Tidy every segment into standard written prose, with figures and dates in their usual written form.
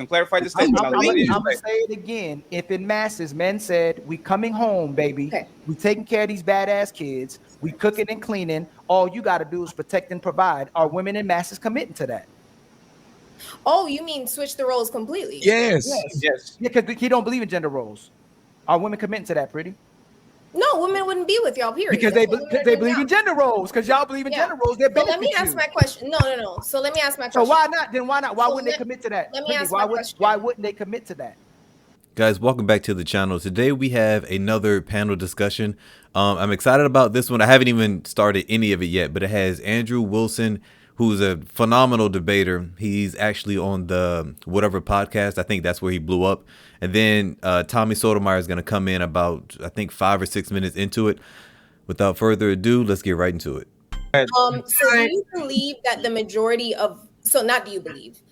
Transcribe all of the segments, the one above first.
And clarify the statement. I'm gonna say it again. If in masses, men said, "We coming home, baby. Okay. We taking care of these badass kids. We cooking and cleaning. All you got to do is protect and provide." Are women in masses committing to that? Oh, you mean switch the roles completely? Yes. Yes. Yeah, because he don't believe in gender roles. Are women committing to that, pretty? No, women wouldn't be with y'all, period. Because they believe in gender roles. Because y'all believe in gender roles. They're So let me ask my question. No. So let me ask my question. So why not? Then why not? Why So wouldn't they commit to that? let me ask my question. Why wouldn't they commit to that? Guys, welcome back to the channel. Today we have another panel discussion. I'm excited about this one. I haven't even started any of it yet, but it has Andrew Wilson, who's a phenomenal debater. He's actually on the Whatever podcast. I think that's where he blew up. And then Tommy Sotomayor is going to come in about, I think, 5 or 6 minutes into it. Without further ado, let's get right into it. So do you believe that the majority of, so not do you believe,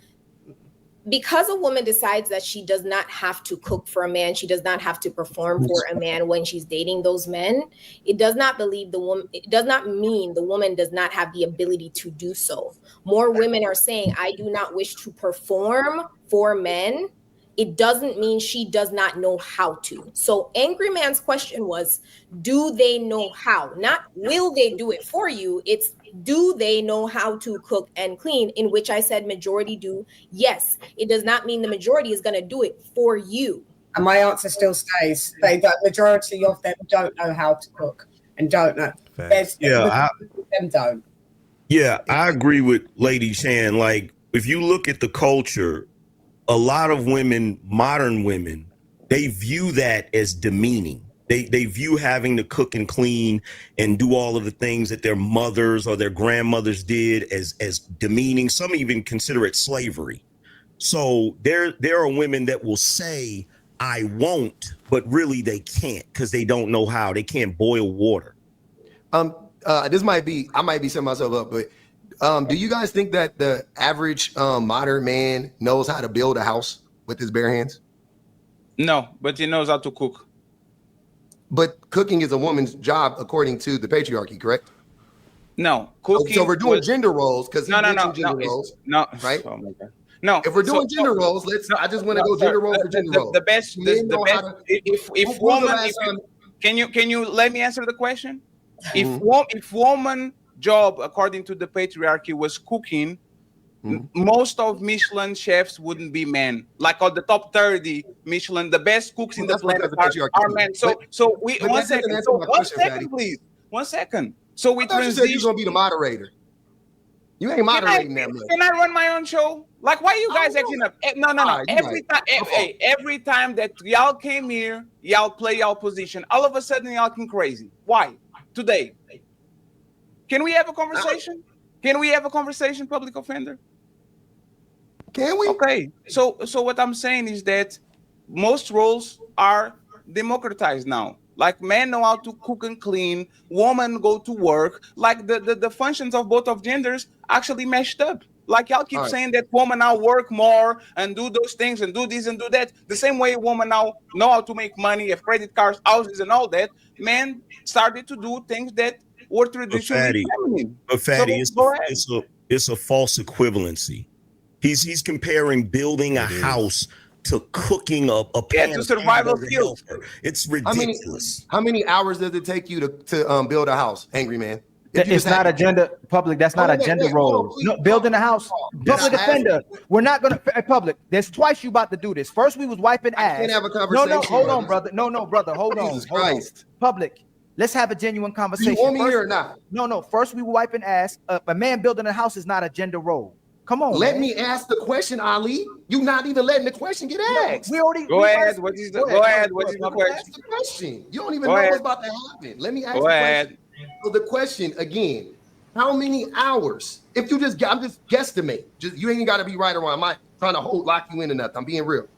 because a woman decides that she does not have to cook for a man, she does not have to perform for a man when she's dating those men, it does not mean the woman does not have the ability to do so. More women are saying, I do not wish to perform for men. It doesn't mean she does not know how to. So Angry Man's question was, do they know how? Not will they do it for you? It's do they know how to cook and clean? In which I said majority do. Yes, it does not mean the majority is going to do it for you. And my answer still stays. The majority of them don't know how to cook and don't know. Them don't. Yeah, I agree with Lady Shan. Like, if you look at the culture, a lot of women, modern women, they view that as demeaning. They view having to cook and clean and do all of the things that their mothers or their grandmothers did as demeaning. Some even consider it slavery. So there are women that will say, I won't, but really they can't because they don't know how. They can't boil water. I might be setting myself up, but do you guys think that the average modern man knows how to build a house with his bare hands? No, but he knows how to cook. But cooking is a woman's job according to the patriarchy, correct? No, cooking. So we're doing gender roles because no, right? Oh my God. No, if we're doing gender roles, I just want to go gender role for gender role. The best. If woman, can you let me answer the question? If woman job according to the patriarchy was cooking, most of Michelin chefs wouldn't be men. Like on the top 30 Michelin, the best cooks in the planet are men. So we one second. So one second, please. 1 second. So we transition. You're gonna be the moderator. You ain't moderating that much. Can I run my own show? Like, why are you guys acting up? No. Every time that y'all came here, y'all play y'all position. All of a sudden, y'all came crazy. Why? Today. Can we have a conversation? Can we have a conversation, public offender? Can we? Okay. So what I'm saying is that most roles are democratized now. Like men know how to cook and clean, women go to work. Like the functions of both of genders actually meshed up. Like y'all keep saying that women now work more and do those things and do this and do that. The same way women now know how to make money, have credit cards, houses, and all that. Men started to do things that were traditionally feminine. But Fatty, it's a false equivalency. He's comparing building a house to cooking a pan to survival skills. It's ridiculous. How many hours does it take you to build a house, Angry Man? It's not a gender public. That's not a gender role. No, building a house, public offender. We're not gonna public. There's twice you about to do this. First we was wiping ass. I can't have a conversation. No, hold on, brother. No, brother. Hold on. Jesus Christ. Public. Let's have a genuine conversation. You want me here or not? No. First we were wiping ass. A man building a house is not a gender role. Come on. Let me ask the question, Ali. You not even letting the question get asked. We already go ahead. What is the question? Ask the question. You don't even know what's about to happen. Let me ask the question. So the question again: how many hours? If you I'm just guesstimate. You ain't got to be right or wrong. I'm not trying to lock you in or nothing. I'm being real.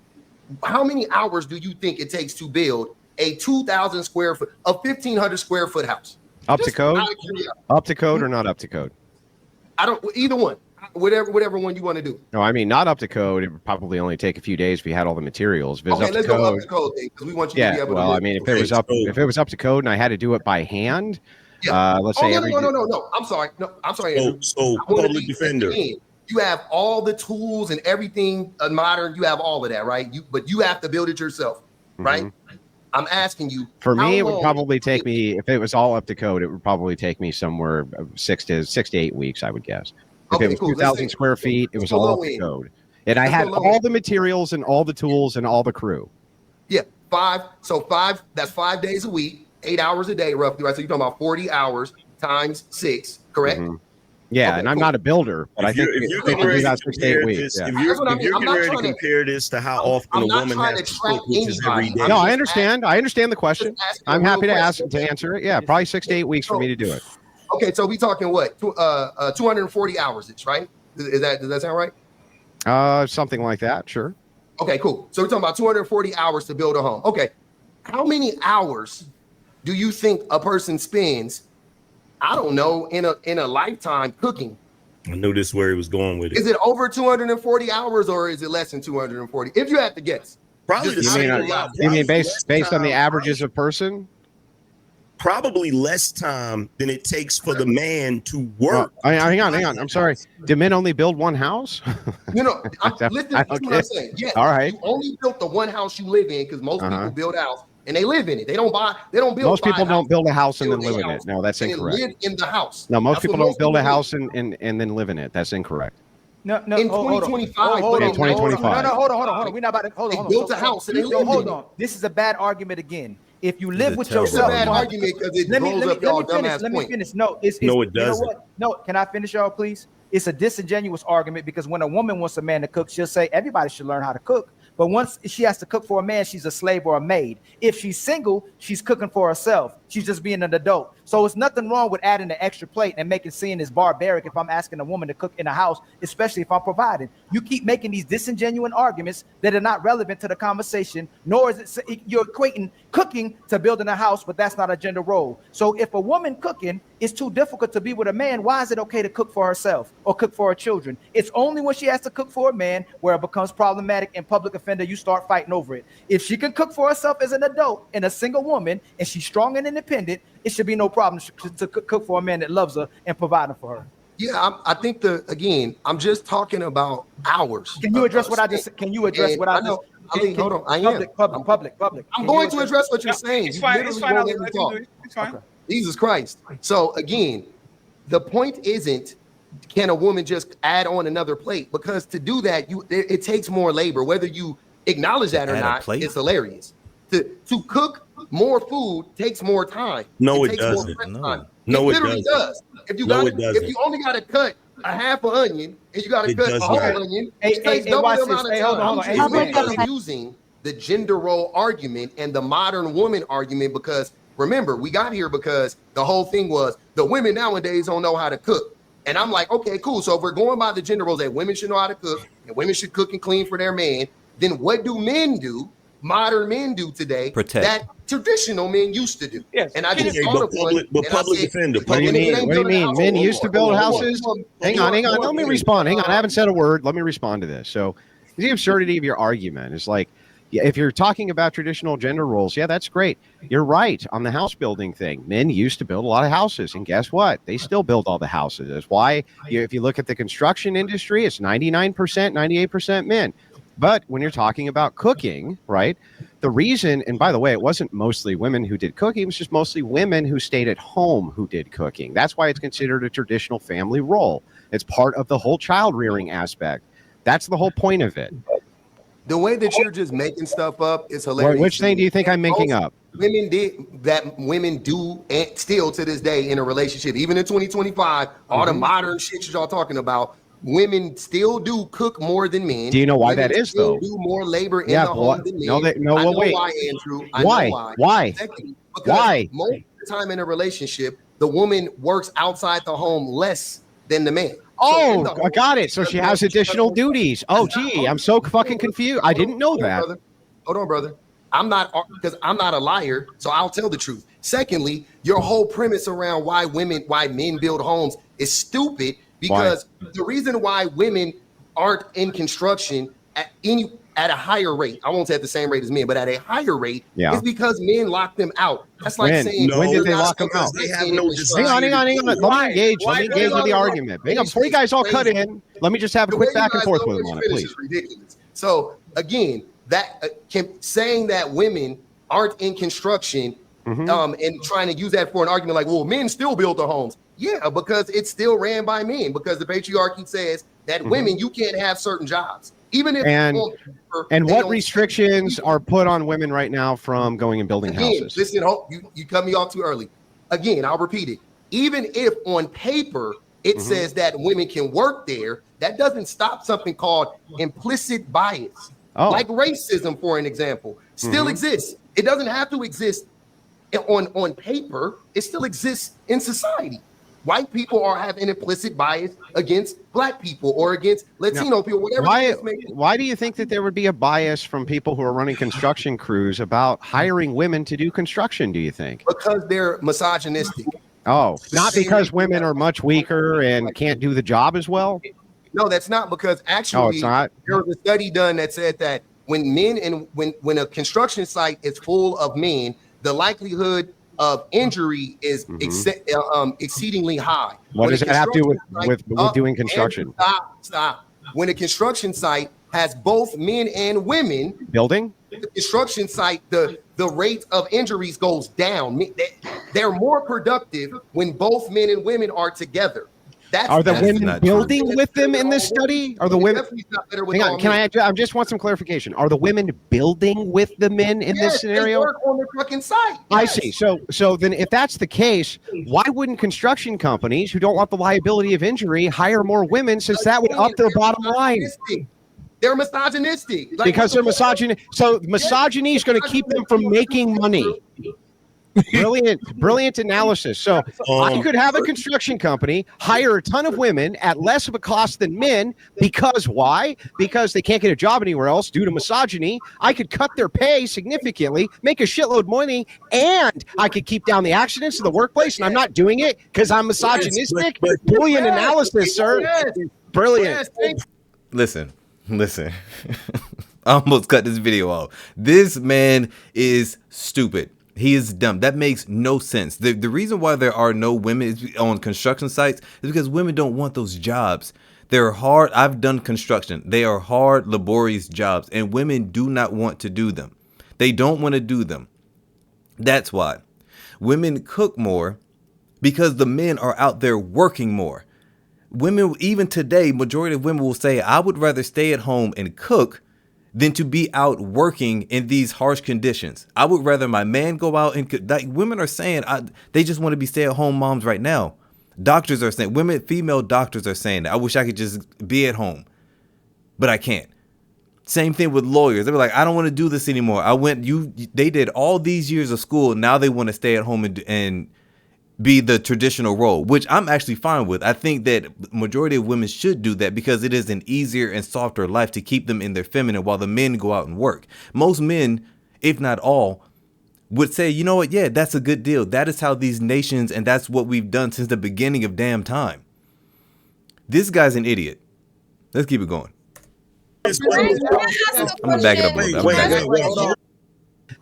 How many hours do you think it takes to build a 2,000 square foot, a 1,500 square foot house? Up to code? Up to code or not up to code? I don't. Either one. Whatever one you want to do. No, I mean not up to code. It would probably only take a few days if you had all the materials. Okay, let's go up to code because we want you to be able to. Well, I mean, if it was up to code and I had to do it by hand, let's say. No. I'm sorry. No, I'm sorry. So public defender. You have all the tools and everything modern. You have all of that, right? But you have to build it yourself, right? I'm asking you. For me, it would probably take me, if it was all up to code, it would probably take me somewhere 6 to 8 weeks, I would guess. If it was 2,000 square feet, it was all up to code. And I had all the materials and all the tools and all the crew. Yeah, 5. So 5, that's 5 days a week, 8 hours a day, roughly, right? So you're talking about 40 hours times 6, correct? Yeah, and I'm not a builder, but I think if you're getting ready to compare this, if you're getting ready to compare this to how often a woman has to cook, which is every day. No, I understand. I understand the question. I'm happy to answer it. Yeah, probably 6 to 8 weeks for me to do it. Okay, so we talking what? 240 hours, right? Does that sound right? Something like that. Sure. Okay, cool. So we're talking about 240 hours to build a home. Okay, how many hours do you think a person spends? I don't know, in a lifetime cooking. I knew this is where he was going with it. Is it over 240 hours or is it less than 240? If you have to guess. Probably the same. You mean based on the averages of person? Probably less time than it takes for the man to work. Hang on. I'm sorry. Do men only build one house? Listen to what I'm saying. Yes, all right. You only built the one house you live in because most people build a house and they live in it. They don't build. Most people don't build a house and then live in it. No, that's incorrect. Live in the house. No, most people don't build a house and then live in it. That's incorrect. No. In 2025. In 2025. No, hold on. We're not about to hold on. Built a house and they live in it. This is a bad argument again. If you live with yourself, it's a bad argument because it blows up y'all dumbass Let me finish. No, it doesn't. You know what? No, can I finish, y'all, please? It's a disingenuous argument because when a woman wants a man to cook, she'll say everybody should learn how to cook. But once she has to cook for a man, she's a slave or a maid. If she's single, she's cooking for herself. She's just being an adult. So it's nothing wrong with adding an extra plate and making seeing as barbaric if I'm asking a woman to cook in a house, especially if I'm providing. You keep making these disingenuous arguments that are not relevant to the conversation, nor is it you're equating cooking to building a house, but that's not a gender role. So if a woman cooking is too difficult to be with a man, why is it okay to cook for herself or cook for her children? It's only when she has to cook for a man where it becomes problematic and public offender, you start fighting over it. If she can cook for herself as an adult and a single woman, and she's strong and independent, it should be no problem to cook for a man that loves her and providing for her. Yeah, I think I'm just talking about hours. Can you address what I just? Can you address what I just? Hold on. I am public. I'm going to address what you're saying. It's fine. It's fine. Jesus Christ. So again, the point isn't can a woman just add on another plate, because to do that, it takes more labor. Whether you acknowledge that or not, it's hilarious. To cook more food takes more time. No, it doesn't. No, it does. If you only got to cut a half an onion and you got to cut a whole onion, it takes double the amount of time. I'm using the gender role argument and the modern woman argument because remember, we got here because the whole thing was the women nowadays don't know how to cook. And I'm like, okay, cool. So if we're going by the gender roles that women should know how to cook and women should cook and clean for their man, then what do men do? Modern men do today that traditional men used to do. Yes. And I just public defender. What do you mean? Men used to build houses? Hang on. Let me respond. Hang on. I haven't said a word. Let me respond to this. So the absurdity of your argument is like, if you're talking about traditional gender roles, yeah, that's great. You're right on the house building thing. Men used to build a lot of houses, and guess what? They still build all the houses. That's why if you look at the construction industry, it's 99%, 98% men. But when you're talking about cooking, right, the reason, and by the way, it wasn't mostly women who did cooking, it was just mostly women who stayed at home who did cooking. That's why it's considered a traditional family role. It's part of the whole child rearing aspect. That's the whole point of it. The way that you're just making stuff up is hilarious. Which thing do you think I'm making up? Women do and still to this day in a relationship, even in 2025, all the modern shit y'all talking about, women still do cook more than men. Do you know why that is, though? Do more labor in the home than men. Wait. Why, Andrew? Why? Second, Why? Most of the time in a relationship, the woman works outside the home less than the man. Oh, I got it. So she has additional duties. Oh, gee, I'm so fucking confused. I didn't know that. Hold on, brother. I'm not a liar, so I'll tell the truth. Secondly, your whole premise around why men build homes is stupid. Because the reason why women aren't in construction at a higher rate, I won't say at the same rate as men, but at a higher rate, is because men lock them out. That's like saying, when did they lock them out? They have no desire. Hang on. Let me engage with the argument. Hang on, before you guys all cut in, Let me just have a quick back and forth with him on it, please. Is ridiculous. So again, that saying that women aren't in construction and trying to use that for an argument like, well, men still build their homes. Yeah, because it's still ran by men, because the patriarchy says that women, you can't have certain jobs. Even if and what restrictions are put on women right now from going and building houses? Listen, you cut me off too early. Again, I'll repeat it. Even if on paper it says that women can work there, that doesn't stop something called implicit bias. Like racism, for an example, still exists. It doesn't have to exist on paper. It still exists in society. White people have an implicit bias against black people or against Latino people, whatever. Why do you think that there would be a bias from people who are running construction crews about hiring women to do construction, do you think? Because they're misogynistic. Oh, not because women are much weaker and can't do the job as well? No, that's not, because actually it's not? There was a study done that said that when men and when a construction site is full of men, the likelihood of injury is exceedingly high. What does that have to do with doing construction? Stop. When a construction site has both men and women building, the construction site, the rate of injuries goes down. They're more productive when both men and women are together. Are the women building with them in this study? Are the women? Hang on, I just want some clarification. Are the women building with the men in this scenario? They work on the fucking site. I see. So then, if that's the case, why wouldn't construction companies who don't want the liability of injury hire more women, since that would up their bottom line? They're misogynistic. Because they're misogyny. So misogyny is going to keep them from making money. Brilliant analysis. So I could have a construction company hire a ton of women at less of a cost than men, because why? Because they can't get a job anywhere else due to misogyny. I could cut their pay significantly, make a shitload of money, and I could keep down the accidents in the workplace, and I'm not doing it because I'm misogynistic. Brilliant analysis, sir. Brilliant. Listen. I almost cut this video off. This man is stupid. He is dumb. That makes no sense. The reason why there are no women on construction sites is because women don't want those jobs. They're hard. I've done construction. They are hard, laborious jobs, and women do not want to do them. They don't want to do them. That's why. Women cook more because the men are out there working more. Women, even today, majority of women will say, I would rather stay at home and cook than to be out working in these harsh conditions. I would rather my man go out and like women are saying they just want to be stay-at-home moms right now. Doctors are saying, female doctors are saying that. I wish I could just be at home, but I can't. Same thing with lawyers. They were like, I don't want to do this anymore. They did all these years of school. Now they want to stay at home and be the traditional role, which I'm actually fine with. I think that majority of women should do that because it is an easier and softer life to keep them in their feminine while the men go out and work. Most men, if not all, would say, you know what? Yeah, that's a good deal. That is how these nations, and that's what we've done since the beginning of damn time. This guy's an idiot. Let's keep it going. I'm gonna back it up a little bit.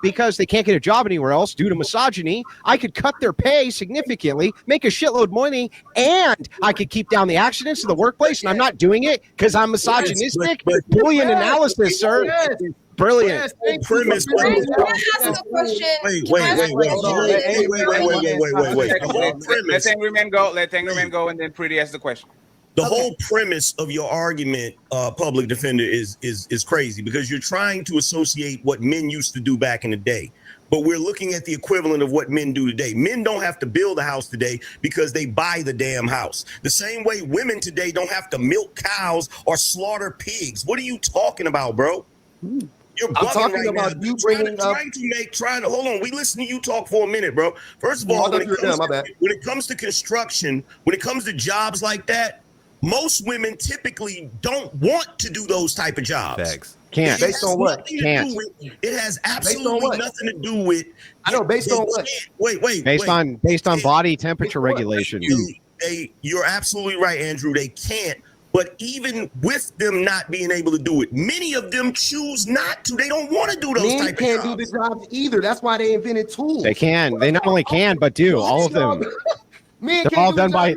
Because they can't get a job anywhere else due to misogyny, I could cut their pay significantly, make a shitload of money, and I could keep down the accidents in the workplace, and I'm not doing it because I'm misogynistic. Brilliant analysis, sir. Brilliant. Premise. Wait. Let angry men go, and then Pretty ask the question. The whole premise of your argument, public defender, is crazy because you're trying to associate what men used to do back in the day. But we're looking at the equivalent of what men do today. Men don't have to build a house today because they buy the damn house. The same way women today don't have to milk cows or slaughter pigs. What are you talking about, bro? You're I'm talking right about now. you bringing trying to hold on. We listen to you talk for a minute, bro. First of all, when it comes to construction, when it comes to jobs like that, most women typically don't want to do those type of jobs. Facts. Can't. Based on what? Can't. It has absolutely nothing to do with. I know. Based on what? Wait. Based on body temperature regulation. You're absolutely right, Andrew. They can't. But even with them not being able to do it, many of them choose not to. They don't want to do those Men type of jobs. can't do the jobs either. That's why they invented tools. They can. They not only can, but do. All of them. They're all done by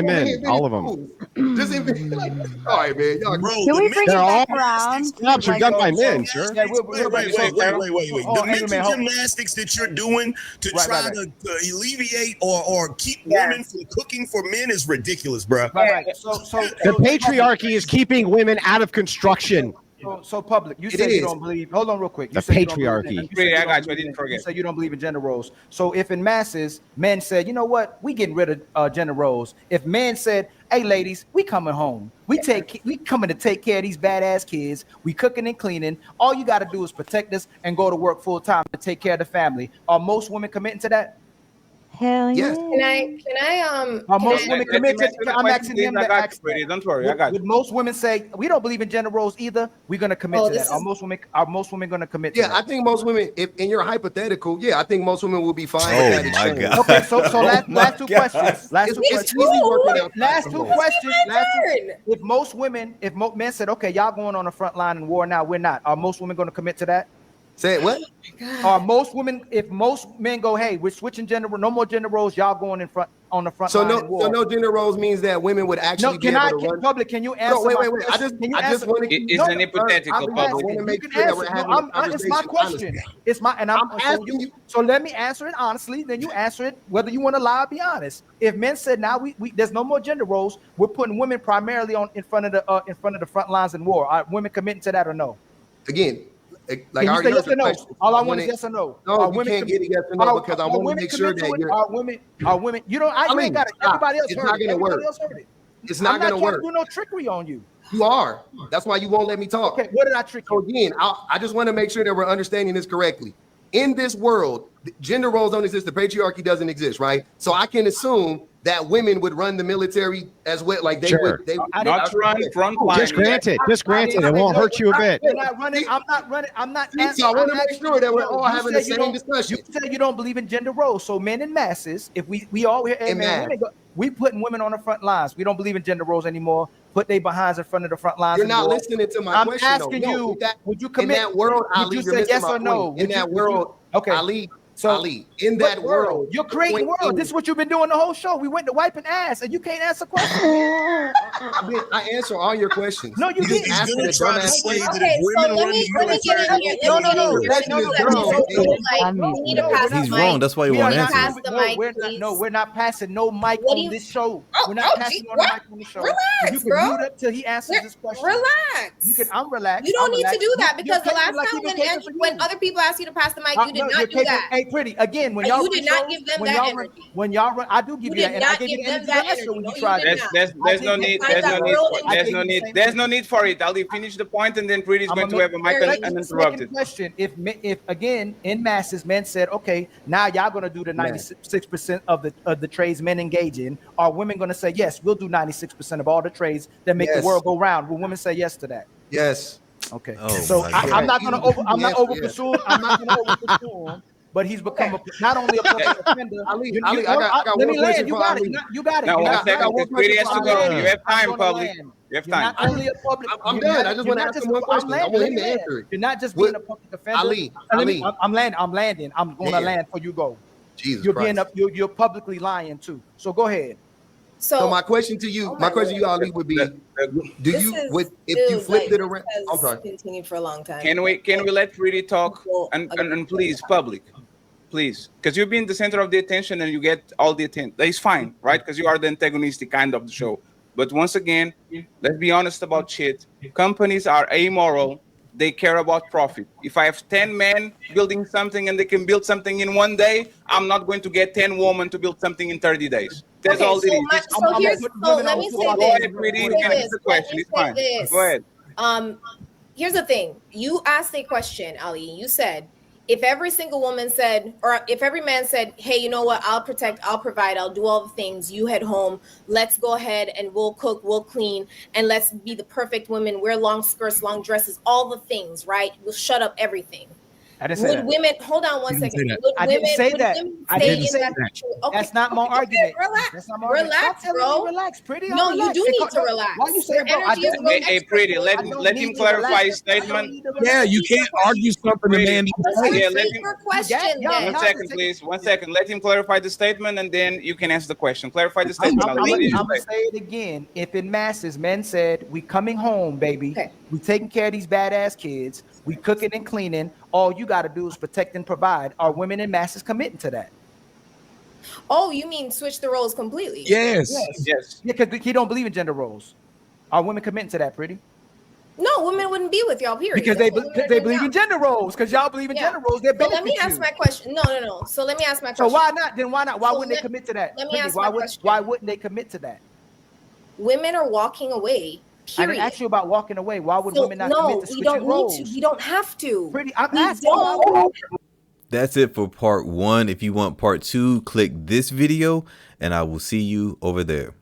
men. All of them. Just like, all right, man. Y'all, Bro, Can we bring it back all around? Snaps are done by men, sir. Yeah, wait. Oh, The hang mental on, man. gymnastics that you're doing to try to alleviate or keep Yeah. women from cooking for men is ridiculous, bro. Right. The patriarchy is keeping women out of construction. So public, you It say you is. don't believe. Hold on, real quick. The patriarchy. I got you. I didn't forget. You say you don't believe in gender roles. So if in masses, men said, you know what, we getting rid of gender roles. If men said, hey, ladies, we coming home. We coming to take care of these badass kids. We cooking and cleaning. All you got to do is protect us and go to work full time to take care of the family. Are most women committing to that? Hell yeah. Yes. Are most women committed? I'm asking him to ask that. Don't worry, I got you. Would most women say we don't believe in gender roles either? We're gonna commit to that. Are most women gonna commit to that? Yeah, I think most women, if in your hypothetical, I think most women will be fine Oh with that my exchange. God. Okay, so last two questions. Last two Cool. questions. If most men said, okay, y'all going on the front line in war now, we're not. Are most women going to commit to that? Say what? Are most women, if most men go, hey, we're switching gender, no more gender roles, y'all going on the front line in war. So no gender roles means that women would actually be able to run. Public, can you answer? No, wait. I just want to. It's an hypothetical. I want to make sure that we're having a conversation. It's my question. I'm asking you. So let me answer it honestly. Then you answer it whether you want to lie or be honest. If men said now we there's no more gender roles, we're putting women primarily in front of the front lines in war. Are women committing to that or no? Again. Like Can you say yes or no? All I want is yes or no. No, you can't get a yes or no because I want to make sure that you're. Are women? You don't. I ain't got it. Everybody else heard it. Everybody else heard it. It's not going to work. I'm not trying to do no trickery on you. You are. That's why you won't let me talk. Okay, what did I trick you? So again, I just want to make sure that we're understanding this correctly. In this world, gender roles don't exist. The patriarchy doesn't exist, right? So I can assume that women would run the military as well. Like they would. They not run front line. Just granted. It won't hurt you a bit. I'm not running. I'm not. So I want to make sure that we're all having the same discussion. You said you don't believe in gender roles. So men in masses, if we all here, we putting women on the front lines. We don't believe in gender roles anymore. Put their behinds in front of the front lines. You're not listening to my question. I'm asking you. Would you commit? In that world, Ali, you say yes or no? In that world, okay. Ali, in that world, you're creating world. This is what you've been doing the whole show. We went to wiping ass, and you can't answer questions. I answer all your questions. No, you didn't. He's gonna try to say that Okay, if women so let run me the get in here. He's wrong. That's why he won't answer. We're not passing no mic on this show. We're not passing on the mic on the show. Relax, bro. Mute up till he answers this question. Relax. I'm relaxed. You don't need to do that because the last time when other people asked you to pass the mic, you did not do that. Hey, pretty. Again, when y'all you did not give them that energy. When y'all run, I do give you that, and I gave you that energy when you tried. There's no need. There's no need for it. I'll finish the point, and then Pretty is going to have a mic uninterrupted. Question: If again in masses, men said, okay, now y'all going to do the 96% of the trades men engage in, are women going to say yes? We'll do 96% of all the trades that make the world go round. Will women say yes to that? Yes. Okay. Oh, so I'm not going to over. I'm not over pursuing. I'm not going to over pursue him. But he's become not only a public offender. Ali, I got let one me land. question You for got Ali. it. You got it. No, You one got second. it. Pretty has to go. You have time, public. You have time. Not only a public. I'm done. I just want to ask him one question. I want him to answer it. You're not just being a public offender. Ali. I'm landing. I'm going to land before you go. Jesus You're Christ. You're publicly lying too. So go ahead. So my question to you, Ali, would be: if you flipped it around? I'm sorry. Continued for a long time. Can we let Pretty talk and please, public, please, because you've been the center of the attention and you get all the attention. It's fine, right? Because you are the antagonistic kind of the show. But once again, let's be honest about shit. Companies are amoral. They care about profit. If I have 10 men building something and they can build something in one day, I'm not going to get 10 women to build something in 30 days. That's all it is. Let me say Go ahead, Pretty. You can answer the question. It's fine. Go ahead. Here's the thing. You asked a question, Ali. You said, if every single woman said, or if every man said, hey, you know what, I'll protect, I'll provide, I'll do all the things, you head home, let's go ahead and we'll cook, we'll clean, and let's be the perfect women, wear long skirts, long dresses, all the things, right? We'll shut up everything. I didn't say would that. women hold on one second? Would I women, didn't say would that. women I stay didn't in say that that. situation? Okay, That's not my okay, argument. relax. That's not my argument. Relax, Stop telling bro. me relax, pretty. No, you do need to relax. Why you say, Your bro? I energy is don't real need. Hey, pretty. I don't Let need him to clarify relax. his I don't statement. need to Yeah, relax. you can't argue something the man Let's didn't say. Yeah, let take him. your question Yeah, then. One no, second, please. 1 second. Let him clarify the statement, and then you can answer the question. Clarify the I'm statement. gonna say it again. If in masses, men said, "We coming home, baby. Okay. We taking care of these badass kids. We cooking and cleaning. All you got to do is protect and provide." Are women in masses committing to that? Oh, you mean switch the roles completely? Yes. Yes. Yeah, because he don't believe in gender roles. Are women committing to that, pretty? No, women wouldn't be with y'all. Period. Because That's what women are they doing believe now. in gender roles. Because y'all believe in Yeah. gender roles. They So benefit let me ask you. my question. No. So let me ask my So question. why not? Then why not? Why So wouldn't they commit to that? let me Pretty, ask my question. why wouldn't they commit to that? Women are walking away. I Period. didn't ask you about walking away. Why would So, women not no, commit to we switching don't roles? need to. We don't have to. Pretty, I'm We asking. don't. That's it for part 1. If you want part 2, click this video and I will see you over there.